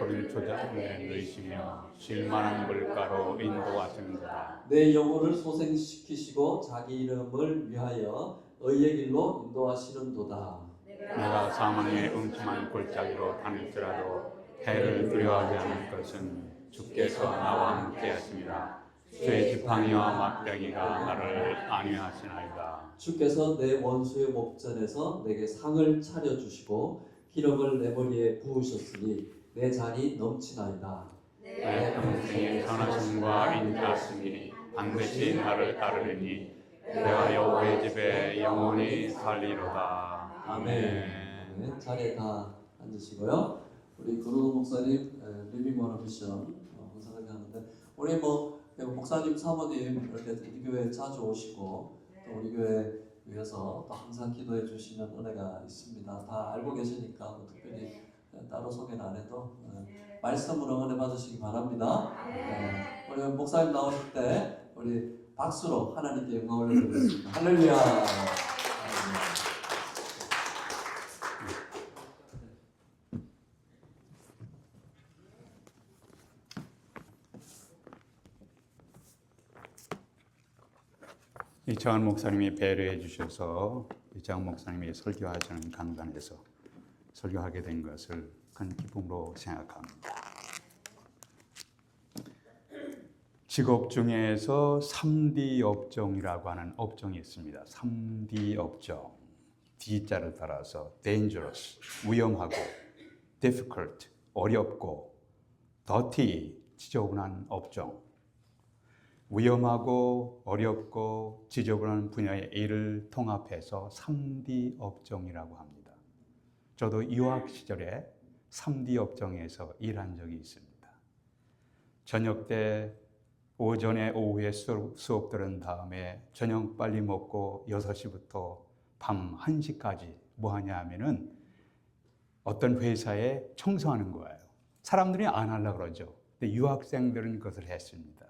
푸른 초장에 넣으시며 쉴만한 물가로 인도하시는도다. 내 영혼을 소생시키시고 자기 이름을 위하여 의의 길로 인도하시는도다. 내가 사망의 음침한 골짜기로 다닐지라도 해를 두려워하지 않을 것은 주께서 나와 함께 하심이라. 주의 지팡이와 막대기가 나를 안위하시나이다. 주께서 내 원수의 목전에서 내게 상을 차려주시고 기름을 내 머리에 부으셨으니 내 잔이 넘치나이다. 내 평생의 선하심과 인자하심이 반드시 나를 따르리니 내가 여호와의 집에 영원히 살리로다. 아멘. 네, 자리에 다 앉으시고요. 우리 근호 목사님 리빙 워너 미션 항상 하는데 우리 목사님 사모님 이렇게 우리 교회 자주 오시고 또 우리 교회 위해서 또 항상 기도해 주시는 은혜가 있습니다. 다 알고 계시니까 뭐 특별히 따로 소개는 안 해도 말씀으로 은혜 받으시기 바랍니다. 우리 목사님 나오실 때 우리 박수로 하나님께 영광을 올려드리겠습니다. 할렐루야. 이창원 목사님이 배려해 주셔서 이창원 목사님이 설교하시는 강단에서 설교하게 된 것을 큰 기쁨으로 생각합니다. 직업 중에서 3D 업종이라고 하는 업종이 있습니다. 3D 업종. D자를 따라서 dangerous, 위험하고, difficult, 어렵고, dirty, 지저분한 업종. 위험하고 어렵고 지저분한 분야의 일을 통합해서 3D 업종이라고 합니다. 저도 유학 시절에 3D 업종에서 일한 적이 있습니다. 저녁 때 오전에 오후에 수업 들은 다음에 저녁 빨리 먹고 6시부터 밤 1시까지 뭐 하냐 하면은 어떤 회사에 청소하는 거예요. 사람들이 안 하려고 그러죠. 근데 유학생들은 그것을 했습니다.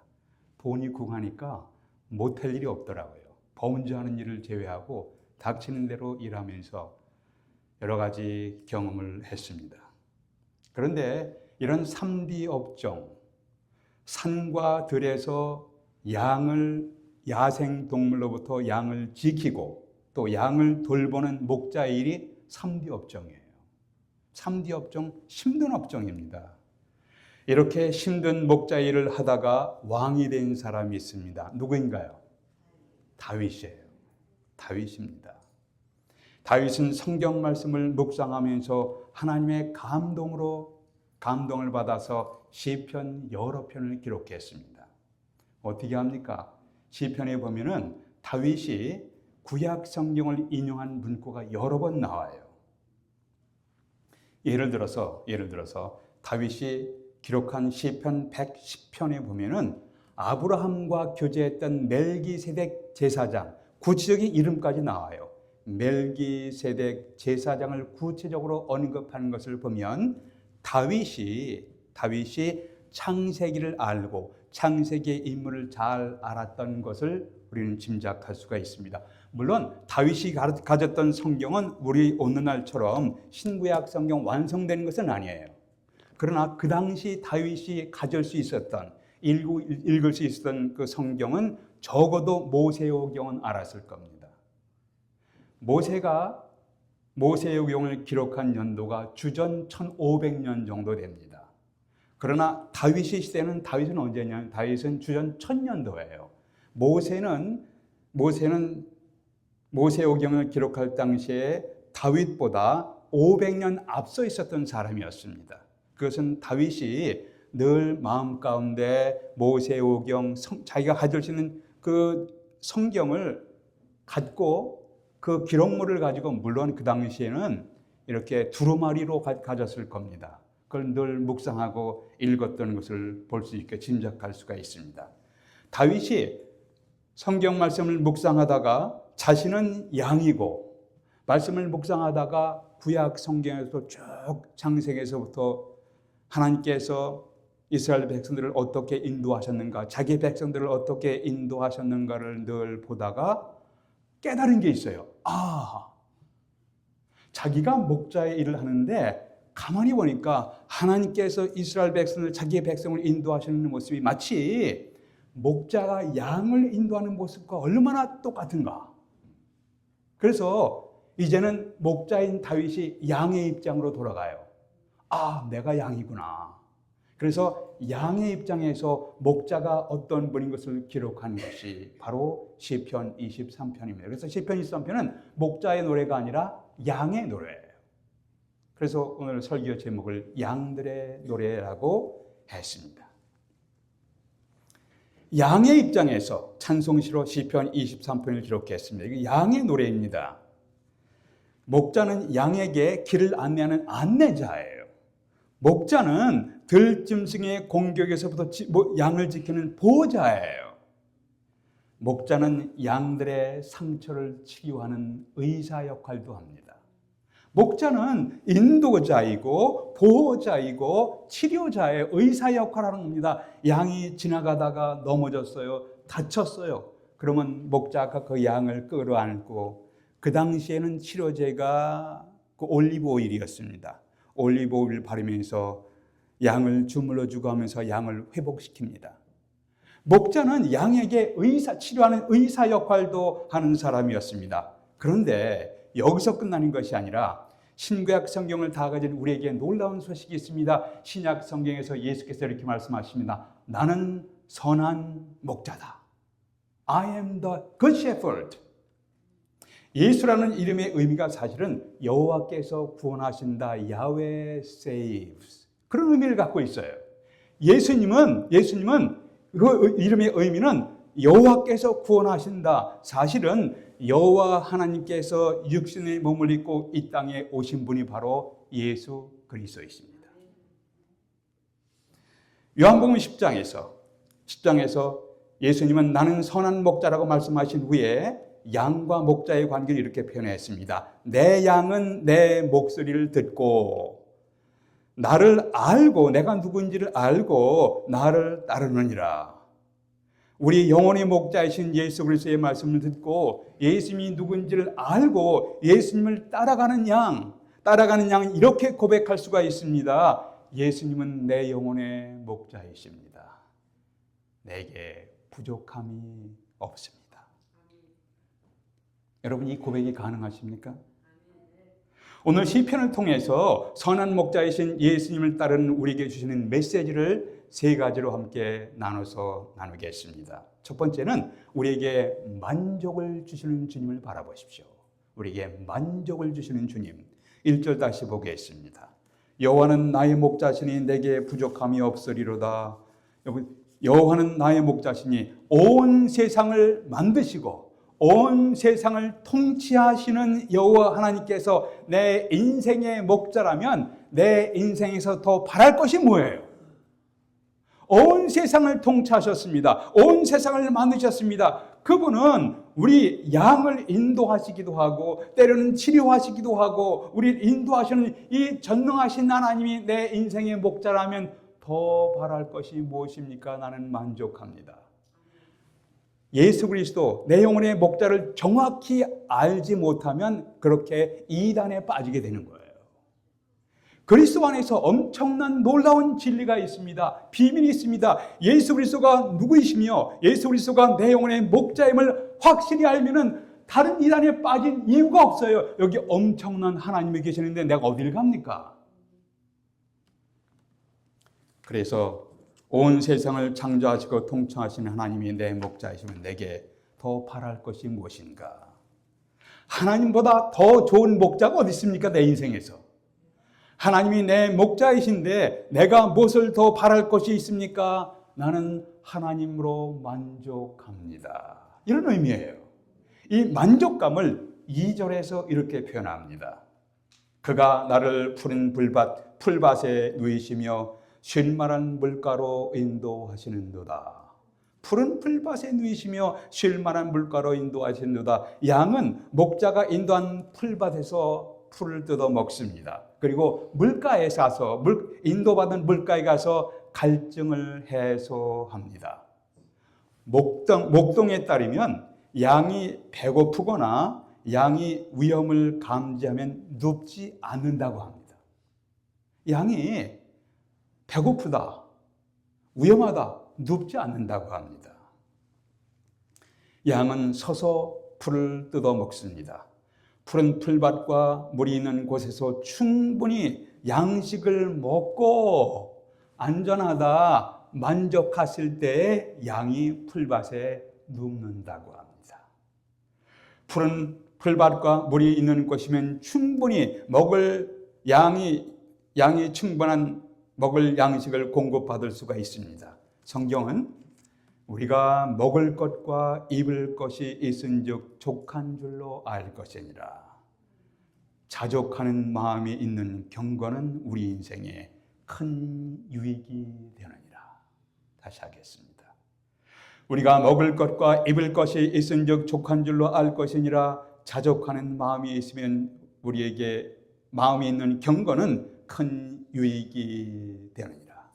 돈이 궁하니까 못할 일이 없더라고요. 범죄하는 일을 제외하고 닥치는 대로 일하면서 여러 가지 경험을 했습니다. 그런데 이런 3D 업종, 산과 들에서 야생 동물로부터 양을 지키고 또 양을 돌보는 목자의 일이 3D 업종이에요. 3D 업종, 힘든 업종입니다. 이렇게 힘든 목자 일을 하다가 왕이 된 사람이 있습니다. 누구인가요? 다윗이에요. 다윗입니다. 다윗은 성경 말씀을 묵상하면서 하나님의 감동을 받아서 시편 여러 편을 기록했습니다. 어떻게 합니까? 시편에 보면은 다윗이 구약 성경을 인용한 문구가 여러 번 나와요. 예를 들어서 다윗이 기록한 시편 110편에 보면은 아브라함과 교제했던 멜기세덱 제사장, 구체적인 이름까지 나와요. 멜기세덱 제사장을 구체적으로 언급하는 것을 보면 다윗이 창세기를 알고 창세기의 인물을 잘 알았던 것을 우리는 짐작할 수가 있습니다. 물론 다윗이 가졌던 성경은 우리 오늘날처럼 신구약 성경 완성되는 것은 아니에요. 그러나 그 당시 다윗이 가질 수 있었던, 읽을 수 있었던 그 성경은 적어도 모세오경은 알았을 겁니다. 모세가 모세오경을 기록한 연도가 주전 1500년 정도 됩니다. 그러나 다윗의 시대는 다윗은 언제냐? 다윗은 주전 1000년도예요. 모세는 모세오경을 기록할 당시에 다윗보다 500년 앞서 있었던 사람이었습니다. 그것은 다윗이 늘 마음 가운데 모세오경, 자기가 가질 수 있는 그 성경을 갖고 그 기록물을 가지고, 물론 그 당시에는 이렇게 두루마리로 가졌을 겁니다. 그걸 늘 묵상하고 읽었던 것을 볼 수 있게 짐작할 수가 있습니다. 다윗이 성경 말씀을 묵상하다가 자신은 양이고, 말씀을 묵상하다가 구약 성경에서 쭉 창세기에서부터 하나님께서 이스라엘 백성들을 어떻게 인도하셨는가, 자기 백성들을 어떻게 인도하셨는가를 늘 보다가 깨달은 게 있어요. 자기가 목자의 일을 하는데 가만히 보니까 하나님께서 이스라엘 백성을, 자기의 백성을 인도하시는 모습이 마치 목자가 양을 인도하는 모습과 얼마나 똑같은가. 그래서 이제는 목자인 다윗이 양의 입장으로 돌아가요. 아, 내가 양이구나. 그래서 양의 입장에서 목자가 어떤 분인 것을 기록한 것이 바로 시편 23편입니다. 그래서 시편 23편은 목자의 노래가 아니라 양의 노래예요. 그래서 오늘 설교 제목을 양들의 노래라고 했습니다. 양의 입장에서 찬송시로 시편 23편을 기록했습니다. 이게 양의 노래입니다. 목자는 양에게 길을 안내하는 안내자예요. 목자는 들짐승의 공격에서부터 양을 지키는 보호자예요. 목자는 양들의 상처를 치료하는 의사 역할도 합니다. 목자는 인도자이고 보호자이고 치료자의 의사 역할을 하는 겁니다. 양이 지나가다가 넘어졌어요. 다쳤어요. 그러면 목자가 그 양을 끌어안고, 그 당시에는 치료제가 그 올리브 오일이었습니다. 올리브 오일을 바르면서 양을 주물러주고 하면서 양을 회복시킵니다. 목자는 양에게 치료하는 의사 역할도 하는 사람이었습니다. 그런데 여기서 끝나는 것이 아니라 신구약 성경을 다 가진 우리에게 놀라운 소식이 있습니다. 신약 성경에서 예수께서 이렇게 말씀하십니다. 나는 선한 목자다. I am the good shepherd. 예수라는 이름의 의미가 사실은 여호와께서 구원하신다, 야훼 saves, 그런 의미를 갖고 있어요. 예수님은 그 이름의 의미는 여호와께서 구원하신다. 사실은 여호와 하나님께서 육신의 몸을 입고 이 땅에 오신 분이 바로 예수 그리스도이십니다. 요한복음 10장에서 예수님은 나는 선한 목자라고 말씀하신 후에 양과 목자의 관계를 이렇게 표현했습니다. 내 양은 내 목소리를 듣고 나를 알고, 내가 누구인지를 알고 나를 따르느니라. 우리 영혼의 목자이신 예수 그리스도의 말씀을 듣고 예수님이 누군지를 알고 예수님을 따라가는 양은 이렇게 고백할 수가 있습니다. 예수님은 내 영혼의 목자이십니다. 내게 부족함이 없습니다. 여러분, 이 고백이 가능하십니까? 오늘 시편을 통해서 선한 목자이신 예수님을 따르는 우리에게 주시는 메시지를 세 가지로 함께 나누겠습니다. 첫 번째는 우리에게 만족을 주시는 주님을 바라보십시오. 우리에게 만족을 주시는 주님. 1절 다시 보겠습니다. 여호와는 나의 목자시니 내게 부족함이 없으리로다. 여호와는 나의 목자시니 온 세상을 만드시고 온 세상을 통치하시는 여호와 하나님께서 내 인생의 목자라면 내 인생에서 더 바랄 것이 뭐예요? 온 세상을 통치하셨습니다. 온 세상을 만드셨습니다. 그분은 우리 양을 인도하시기도 하고 때로는 치료하시기도 하고 우리를 인도하시는 이 전능하신 하나님이 내 인생의 목자라면 더 바랄 것이 무엇입니까? 나는 만족합니다. 예수 그리스도, 내 영혼의 목자를 정확히 알지 못하면 그렇게 이단에 빠지게 되는 거예요. 그리스도 안에서 엄청난 놀라운 진리가 있습니다. 비밀이 있습니다. 예수 그리스도가 누구이시며 예수 그리스도가 내 영혼의 목자임을 확실히 알면은 다른 이단에 빠진 이유가 없어요. 여기 엄청난 하나님이 계시는데 내가 어딜 갑니까? 그래서 온 세상을 창조하시고 통치하시는 하나님이 내 목자이시면 내게 더 바랄 것이 무엇인가? 하나님보다 더 좋은 목자가 어디 있습니까? 내 인생에서. 하나님이 내 목자이신데 내가 무엇을 더 바랄 것이 있습니까? 나는 하나님으로 만족합니다. 이런 의미예요. 이 만족감을 2절에서 이렇게 표현합니다. 그가 나를 푸른 풀밭에 누이시며 쉴만한 물가로 인도하시는도다. 푸른 풀밭에 누이시며 쉴만한 물가로 인도하시는도다. 양은 목자가 인도한 풀밭에서 풀을 뜯어 먹습니다. 그리고 물가에 가서 인도받은 물가에 가서 갈증을 해소합니다. 목동에 따르면 양이 배고프거나 양이 위험을 감지하면 눕지 않는다고 합니다. 양이 배고프다, 위험하다, 눕지 않는다고 합니다. 양은 서서 풀을 뜯어 먹습니다. 푸른 풀밭과 물이 있는 곳에서 충분히 양식을 먹고 안전하다 만족했을 때 양이 풀밭에 눕는다고 합니다. 푸른 풀밭과 물이 있는 곳이면 충분히 양이 충분한 먹을 양식을 공급받을 수가 있습니다. 성경은 우리가 먹을 것과 입을 것이 있은즉 족한 줄로 알 것이니라. 자족하는 마음이 있는 경건은 우리 인생에 큰 유익이 되느니라. 다시 하겠습니다. 우리가 먹을 것과 입을 것이 있은즉 족한 줄로 알 것이니라. 자족하는 마음이 있으면 우리에게 마음이 있는 경건은 큰 유익이 되느니라.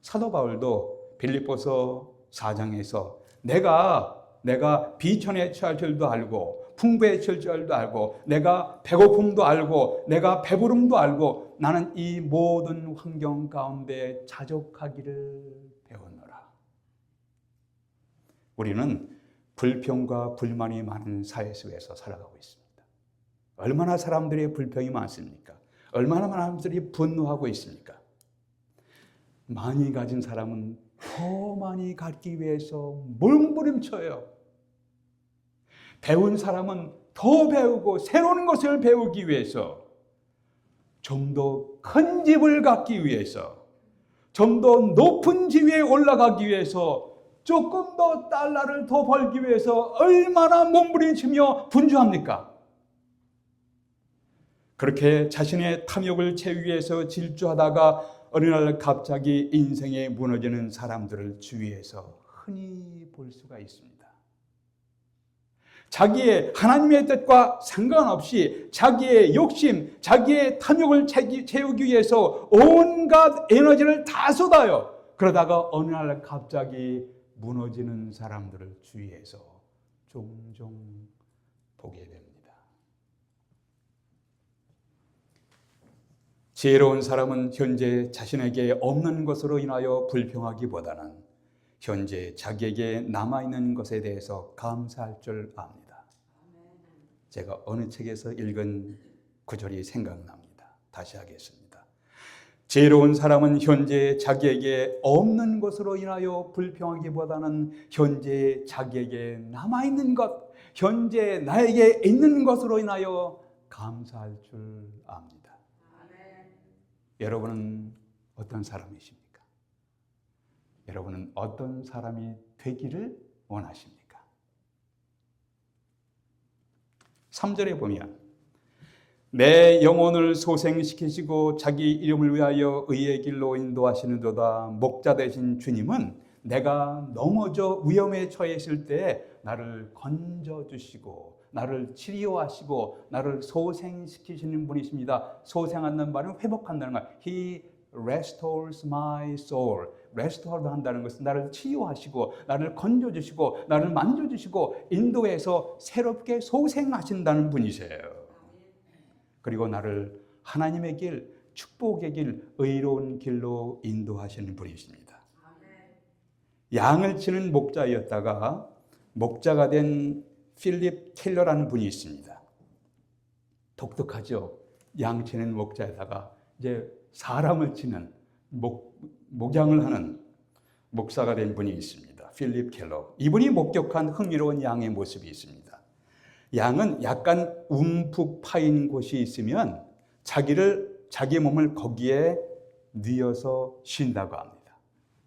사도 바울도 빌립보서 4장에서 내가 비천에 처할 줄도 알고 풍부에 처할 줄도 알고 내가 배고픔도 알고 내가 배부름도 알고 나는 이 모든 환경 가운데 자족하기를 배웠노라. 우리는 불평과 불만이 많은 사회 속에서 살아가고 있습니다. 얼마나 사람들의 불평이 많습니까? 얼마나 많은 사람들이 분노하고 있습니까? 많이 가진 사람은 더 많이 갖기 위해서 몸부림쳐요. 배운 사람은 더 배우고 새로운 것을 배우기 위해서, 좀 더 큰 집을 갖기 위해서, 좀 더 높은 지위에 올라가기 위해서, 조금 더 달러를 더 벌기 위해서 얼마나 몸부림치며 분주합니까? 그렇게 자신의 탐욕을 채우기 위해서 질주하다가 어느 날 갑자기 인생에 무너지는 사람들을 주위에서 흔히 볼 수가 있습니다. 자기의 하나님의 뜻과 상관없이 자기의 욕심, 자기의 탐욕을 채우기 위해서 온갖 에너지를 다 쏟아요. 그러다가 어느 날 갑자기 무너지는 사람들을 주위에서 종종 보게 됩니다. 지혜로운 사람은 현재 자신에게 없는 것으로 인하여 불평하기보다는 현재 자기에게 남아있는 것에 대해서 감사할 줄 압니다. 제가 어느 책에서 읽은 구절이 생각납니다. 다시 하겠습니다. 지혜로운 사람은 현재 자기에게 없는 것으로 인하여 불평하기보다는 현재 자기에게 남아있는 것, 현재 나에게 있는 것으로 인하여 감사할 줄 압니다. 여러분은 어떤 사람이십니까? 여러분은 어떤 사람이 되기를 원하십니까? 3절에 보면 내 영혼을 소생시키시고 자기 이름을 위하여 의의 길로 인도하시는도다. 목자 되신 주님은 내가 넘어져 위험에 처해 있을 때 나를 건져주시고 나를 치료하시고 나를 소생시키시는 분이십니다. 소생한다는 말은 회복한다는 말. He restores my soul. restore 한다는 것은 나를 치유하시고 나를 건져주시고 나를 만져주시고 인도해서 새롭게 소생하신다는 분이세요. 그리고 나를 하나님의 길, 축복의 길, 의로운 길로 인도하시는 분이십니다. 양을 치는 목자였다가 목자가 된 필립 켈러라는 분이 있습니다. 독특하죠. 양 치는 목자에다가 이제 사람을 치는 목양을 하는 목사가 된 분이 있습니다. 필립 켈러. 이분이 목격한 흥미로운 양의 모습이 있습니다. 양은 약간 움푹 파인 곳이 있으면 자기 몸을 거기에 뉘어서 쉰다고 합니다.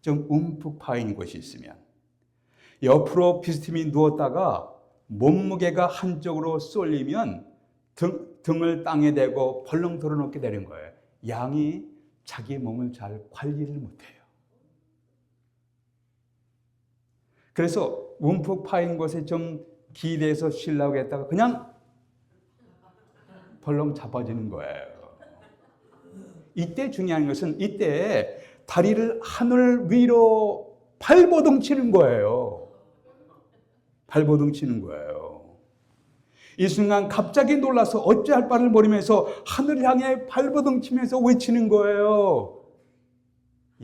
좀 움푹 파인 곳이 있으면 옆으로 비스듬히 누웠다가 몸무게가 한쪽으로 쏠리면 등을 땅에 대고 벌렁 덜어놓게 되는 거예요. 양이 자기 몸을 잘 관리를 못해요. 그래서 움푹 파인 곳에 좀 기대서 쉬려고 했다가 그냥 벌렁 잡아지는 거예요. 이때 중요한 것은 이때 다리를 하늘 위로 발버둥 치는 거예요. 발버둥 치는 거예요. 이 순간 갑자기 놀라서 어찌할 바를 모르면서 하늘을 향해 발버둥치면서 외치는 거예요.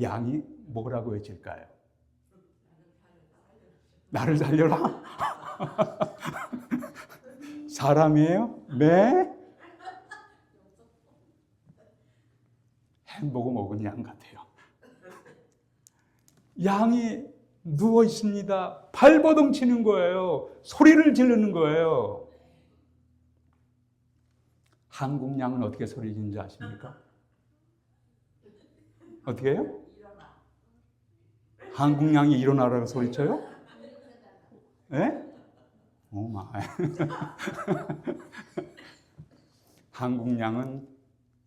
양이 뭐라고 외칠까요? 나를 살려라? 사람이에요? 네? 햄버거 먹은 양 같아요. 양이 누워 있습니다. 발버둥 치는 거예요. 소리를 지르는 거예요. 한국 양은 어떻게 소리 지르는지 아십니까? 어떻게 해요? 한국 양이 일어나라고 소리쳐요? 예? 오 마이. 한국 양은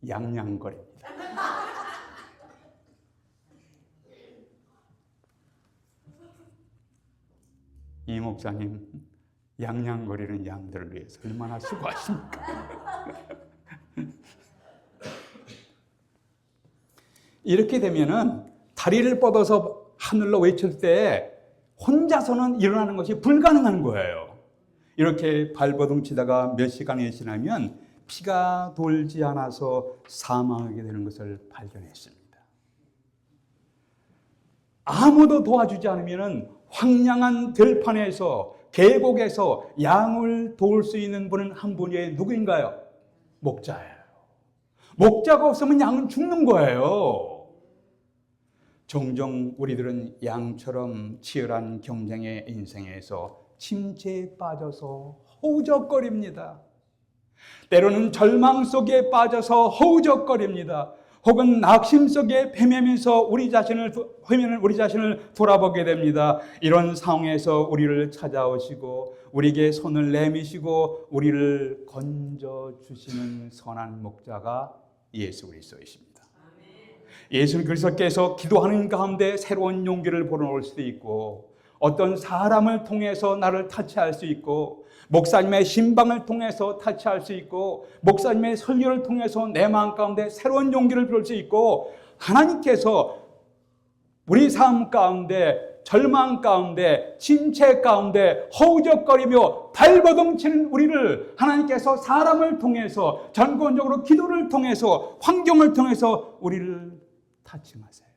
양양거립니다. 이 목사님 양양거리는 양들을 위해서 얼마나 수고하십니까? 이렇게 되면은 다리를 뻗어서 하늘로 외칠 때 혼자서는 일어나는 것이 불가능한 거예요. 이렇게 발버둥 치다가 몇 시간이 지나면 피가 돌지 않아서 사망하게 되는 것을 발견했습니다. 아무도 도와주지 않으면 황량한 들판에서 계곡에서 양을 도울 수 있는 분은 한 분이 누구인가요? 목자예요. 목자가 없으면 양은 죽는 거예요. 종종 우리들은 양처럼 치열한 경쟁의 인생에서 침체에 빠져서 허우적거립니다. 때로는 절망 속에 빠져서 허우적거립니다. 혹은 낙심 속에 헤매면서 우리 자신을 돌아보게 됩니다. 이런 상황에서 우리를 찾아오시고 우리에게 손을 내미시고 우리를 건져주시는 선한 목자가 예수 그리스도이십니다. 예수 그리스도께서 기도하는 가운데 새로운 용기를 불어넣을 수도 있고 어떤 사람을 통해서 나를 타치할 수 있고 목사님의 신방을 통해서 타치할 수 있고 목사님의 설교를 통해서 내 마음 가운데 새로운 용기를 부을 수 있고 하나님께서 우리 삶 가운데 절망 가운데 침체 가운데 허우적거리며 발버둥치는 우리를 하나님께서 사람을 통해서 전권적으로 기도를 통해서 환경을 통해서 우리를 타칭하세요.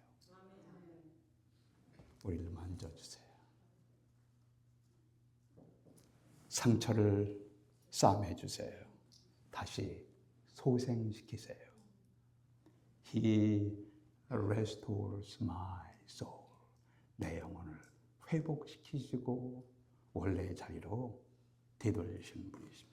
우리를 만져주세요. 상처를 싸매주세요. 다시 소생시키세요. He restores my soul. 내 영혼을 회복시키시고 원래의 자리로 되돌리시는 분이십니다.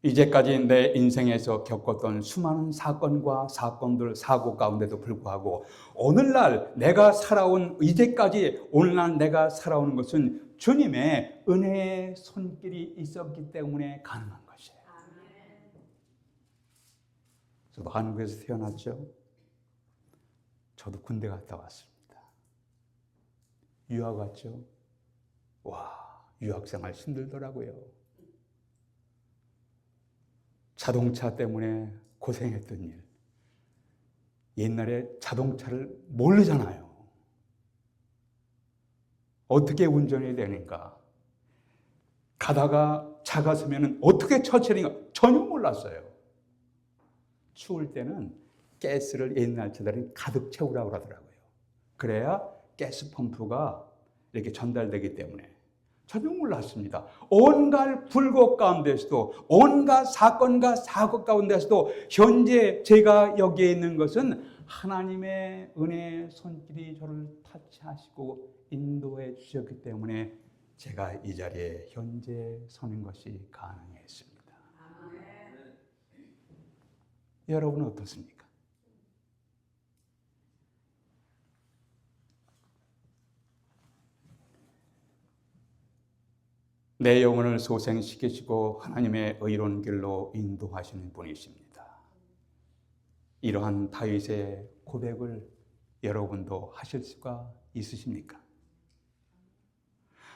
이제까지 내 인생에서 겪었던 수많은 사건과 사건들, 사고 가운데도 불구하고 오늘날 내가 살아온 이제까지 오늘날 내가 살아오는 것은 주님의 은혜의 손길이 있었기 때문에 가능한 것이에요. 저도 한국에서 태어났죠. 저도 군대 갔다 왔습니다. 유학 왔죠. 와, 유학생활 힘들더라고요. 자동차 때문에 고생했던 일. 옛날에 자동차를 모르잖아요. 어떻게 운전해야 되는가. 가다가 차가 서면 어떻게 처치하는가 전혀 몰랐어요. 추울 때는 가스를 옛날 차들은 가득 채우라고 하더라고요. 그래야 가스 펌프가 이렇게 전달되기 때문에. 전혀 몰랐습니다. 온갖 불법 가운데서도 온갖 사건과 사고 가운데서도 현재 제가 여기에 있는 것은 하나님의 은혜의 손길이 저를 타치하시고 인도해 주셨기 때문에 제가 이 자리에 현재 서는 것이 가능했습니다. 여러분은 어떻습니까? 내 영혼을 소생시키시고 하나님의 의로운 길로 인도하시는 분이십니다. 이러한 다윗의 고백을 여러분도 하실 수가 있으십니까?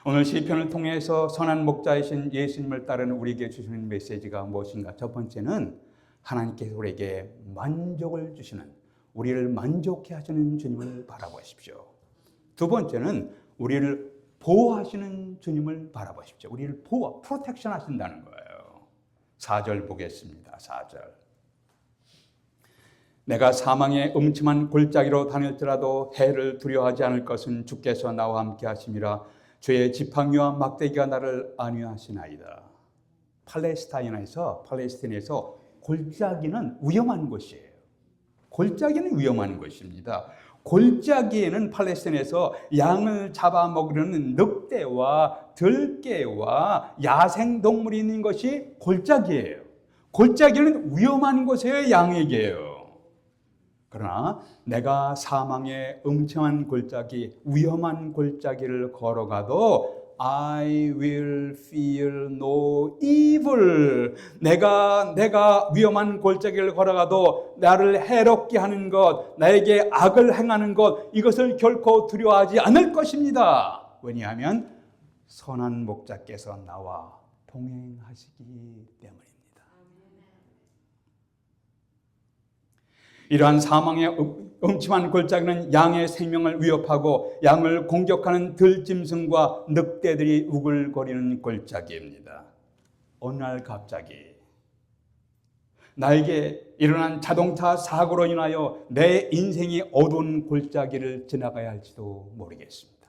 오늘 시편을 통해서 선한 목자이신 예수님을 따르는 우리에게 주시는 메시지가 무엇인가? 첫 번째는 하나님께서 우리에게 만족을 주시는, 우리를 만족해 하시는 주님을 바라보십시오. 두 번째는 우리를 보호하시는 주님을 바라보십시오. 우리를 보호, 프로텍션 하신다는 거예요. 4절 보겠습니다. 4절. 내가 사망의 음침한 골짜기로 다닐지라도 해를 두려워하지 않을 것은 주께서 나와 함께 하심이라. 주의 지팡이와 막대기가 나를 안위하시나이다. 팔레스타인에서 골짜기는 위험한 곳이에요. 골짜기는 위험한 곳입니다. 골짜기에는 팔레스타인에서 양을 잡아먹으려는 늑대와 들개와 야생동물이 있는 것이 골짜기예요. 골짜기는 위험한 곳이에요. 양에게요. 그러나 내가 사망의 음침한 골짜기, 위험한 골짜기를 걸어가도 I will fear no evil. 내가 위험한 골짜기를 걸어가도 나를 해롭게 하는 것, 나에게 악을 행하는 것, 이것을 결코 두려워하지 않을 것입니다. 왜냐하면 선한 목자께서 나와 동행하시기 때문입니다. 이러한 사망의 음침한 골짜기는 양의 생명을 위협하고 양을 공격하는 들짐승과 늑대들이 우글거리는 골짜기입니다. 어느 날 갑자기 나에게 일어난 자동차 사고로 인하여 내 인생이 어두운 골짜기를 지나가야 할지도 모르겠습니다.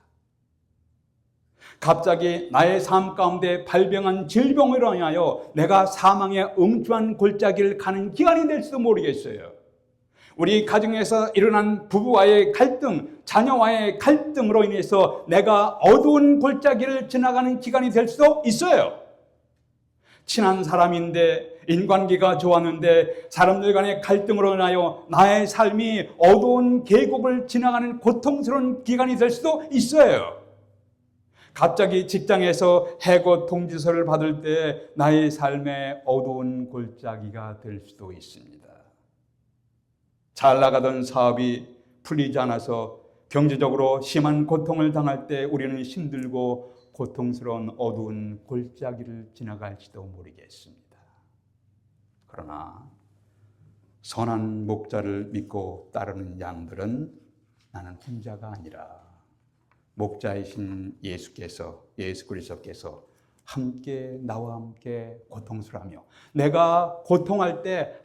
갑자기 나의 삶 가운데 발병한 질병으로 인하여 내가 사망의 음침한 골짜기를 가는 기간이 될지도 모르겠어요. 우리 가정에서 일어난 부부와의 갈등, 자녀와의 갈등으로 인해서 내가 어두운 골짜기를 지나가는 기간이 될 수도 있어요. 친한 사람인데 인관계가 좋았는데 사람들 간의 갈등으로 인하여 나의 삶이 어두운 계곡을 지나가는 고통스러운 기간이 될 수도 있어요. 갑자기 직장에서 해고 통지서를 받을 때 나의 삶에 어두운 골짜기가 될 수도 있습니다. 잘 나가던 사업이 풀리지 않아서 경제적으로 심한 고통을 당할 때 우리는 힘들고 고통스러운 어두운 골짜기를 지나갈지도 모르겠습니다. 그러나 선한 목자를 믿고 따르는 양들은 나는 혼자가 아니라 목자이신 예수 그리스도께서 함께 나와 함께 고통스러워하며 내가 고통할 때